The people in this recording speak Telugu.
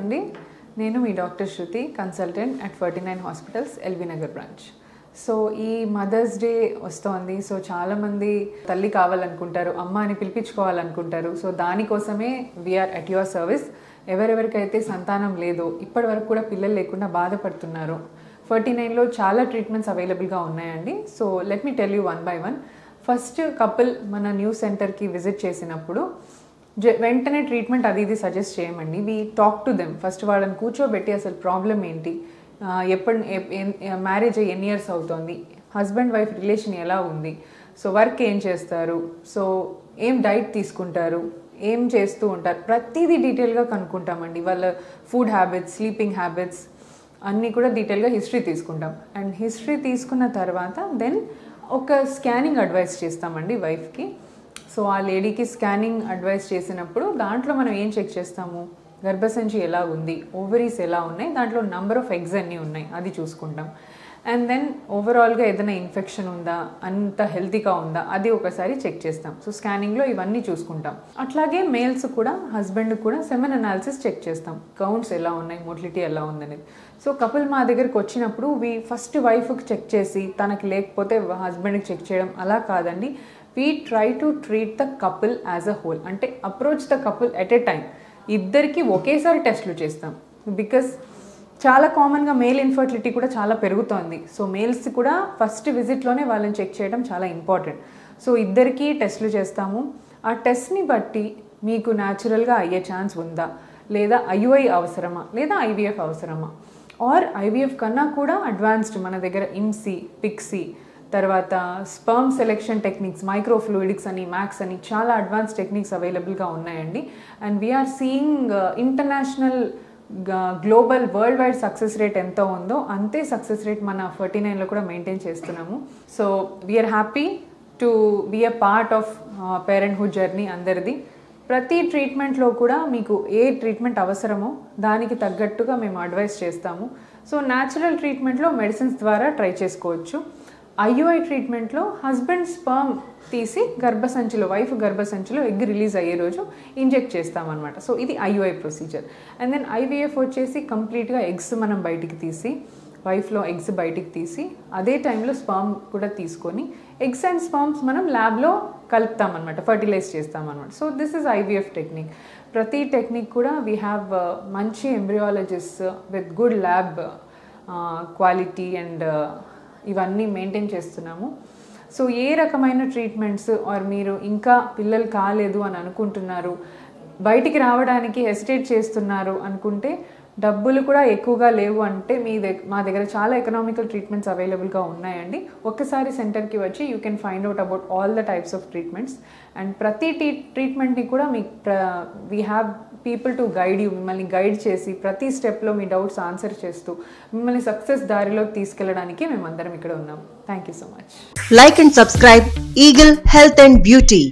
అండి, నేను మీ doctor Shruti, consultant at 49 hospitals, LB Nagar branch. So ఈ మదర్స్ డే వస్తోంది. సో చాలామంది తల్లి కావాలనుకుంటారు, అమ్మ అని పిలిపించుకోవాలనుకుంటారు. సో దానికోసమే వీఆర్ అట్ యువర్ సర్వీస్. ఎవరెవరికైతే సంతానం లేదో, ఇప్పటి వరకు కూడా పిల్లలు లేకుండా బాధపడుతున్నారు, 49లో చాలా ట్రీట్మెంట్స్ అవైలబుల్గా ఉన్నాయండి. So let me tell you one by one. First couple మన న్యూ సెంటర్కి విజిట్ చేసినప్పుడు వెంటనే ట్రీట్మెంట్ అది ఇది సజెస్ట్ చేయమండి. We talk to them. First వాళ్ళని కూర్చోబెట్టి అసలు ప్రాబ్లం ఏంటి, మ్యారేజ్ అయ్యి ఎన్ని ఇయర్స్ అవుతుంది, హస్బెండ్ వైఫ్ రిలేషన్ ఎలా ఉంది, సో వర్క్ ఏం చేస్తారు, సో ఏం డైట్ తీసుకుంటారు, ఏం చేస్తూ ఉంటారు, ప్రతిదీ డీటెయిల్గా కనుక్కుంటామండి. వాళ్ళ ఫుడ్ హ్యాబిట్స్, స్లీపింగ్ హ్యాబిట్స్ అన్నీ కూడా డీటెయిల్గా హిస్టరీ తీసుకుంటాం. అండ్ హిస్టరీ తీసుకున్న తర్వాత దెన్ ఒక స్కానింగ్ అడ్వైస్ చేస్తామండి వైఫ్కి. సో ఆ లేడీకి స్కానింగ్ అడ్వైస్ చేసినప్పుడు దాంట్లో మనం ఏం చెక్ చేస్తాము, గర్భసంచి ఎలా ఉంది, ఓవరీస్ ఎలా ఉన్నాయి, దాంట్లో నంబర్ ఆఫ్ ఎగ్స్ అన్నీ ఉన్నాయి, అది చూసుకుంటాం. అండ్ దెన్ ఓవరాల్గా ఏదైనా ఇన్ఫెక్షన్ ఉందా, అంత హెల్తీగా ఉందా, అది ఒకసారి చెక్ చేస్తాం. సో స్కానింగ్లో ఇవన్నీ చూసుకుంటాం. అట్లాగే మేల్స్ కూడా, హస్బెండ్ కూడా సెమెన్ అనాలిసిస్ చెక్ చేస్తాం, కౌంట్స్ ఎలా ఉన్నాయి, మోటిలిటీ ఎలా ఉందనేది. సో కపుల్ మా దగ్గరికి వచ్చినప్పుడు ఫస్ట్ వైఫ్కి చెక్ చేసి తనకి లేకపోతే హస్బెండ్కి చెక్ చేయడం అలా కాదండి. We try to treat the couple as a whole. అంటే approach the couple at a time. ఇద్దరికి ఒకేసారి టెస్ట్లు చేస్తాం. బికాస్ చాలా కామన్గా మేల్ ఇన్ఫర్టిలిటీ కూడా చాలా పెరుగుతోంది. సో మేల్స్ కూడా ఫస్ట్ విజిట్లోనే వాళ్ళని చెక్ చేయడం చాలా ఇంపార్టెంట్. సో ఇద్దరికీ టెస్ట్లు చేస్తాము. ఆ టెస్ట్ని బట్టి మీకు న్యాచురల్గా అయ్యే ఛాన్స్ ఉందా, లేదా ఐయుఐ అవసరమా, లేదా ఐవీఎఫ్ అవసరమా, ఆర్ ఐవీఎఫ్ కన్నా కూడా అడ్వాన్స్డ్ మన దగ్గర ఇమ్సీ, పిక్సీ, తర్వాత స్పర్మ్ సెలెక్షన్ టెక్నిక్స్, మైక్రోఫ్లూయిడిక్స్ అని, మ్యాక్స్ అని చాలా అడ్వాన్స్ టెక్నిక్స్ అవైలబుల్గా ఉన్నాయండి. And we are seeing international, global, world wide success rate ఎంత ఉందో అంతే సక్సెస్ రేట్ మన 49లో కూడా మెయింటైన్ చేస్తున్నాము. So we are happy to be a part of parenthood journey అందరిది. ప్రతి ట్రీట్మెంట్లో కూడా మీకు ఏ ట్రీట్మెంట్ అవసరమో దానికి తగ్గట్టుగా మేము అడ్వైస్ చేస్తాము. సో న్యాచురల్ ట్రీట్మెంట్లో మెడిసిన్స్ ద్వారా ట్రై చేసుకోవచ్చు. ఐయుఐ ట్రీట్మెంట్లో హస్బెండ్ స్పర్మ్ తీసి గర్భసంచిలో, వైఫ్ గర్భసంచిలో ఎగ్ రిలీజ్ అయ్యే రోజు ఇంజెక్ట్ చేస్తామన్నమాట. సో ఇది IUI procedure. And then IVF వచ్చేసి కంప్లీట్గా ఎగ్స్ మనం బయటికి తీసి, వైఫ్లో ఎగ్స్ బయటికి తీసి అదే టైంలో స్పర్మ్ కూడా తీసుకొని ఎగ్స్ అండ్ స్పర్మ్స్ మనం ల్యాబ్లో కలుపుతామన్నమాట, ఫర్టిలైజ్ చేస్తామన్నమాట. So this is IVF technique. ప్రతి టెక్నిక్ కూడా వీ హ్యావ్ మంచి embryologist with good lab quality and ఇవన్నీ మెయింటైన్ చేస్తున్నాము. సో ఏ రకమైన ట్రీట్మెంట్స్ ఆర్ మీరు ఇంకా పిల్లలు కాలేదు అని అనుకుంటున్నారు, బయటికి రావడానికి హెసిటేట్ చేస్తున్నారు అనుకుంటే, డబ్బులు కూడా ఎక్కువగా లేవు అంటే మా దగ్గర చాలా ఎకనామికల్ ట్రీట్మెంట్స్ అవైలబుల్గా ఉన్నాయండి. ఒక్కసారి సెంటర్కి వచ్చి you can find out about all the types of treatments. And ప్రతి ట్రీట్మెంట్ని కూడా we have people to guide you. మిమ్మల్ని గైడ్ చేసి ప్రతి స్టెప్లో మీ డౌట్స్ ఆన్సర్ చేస్తూ మిమ్మల్ని సక్సెస్ దారిలోకి తీసుకెళ్ళడానికి మేమందరం ఇక్కడ ఉన్నాం. Thank you so much. Like and subscribe Eagle Health and Beauty.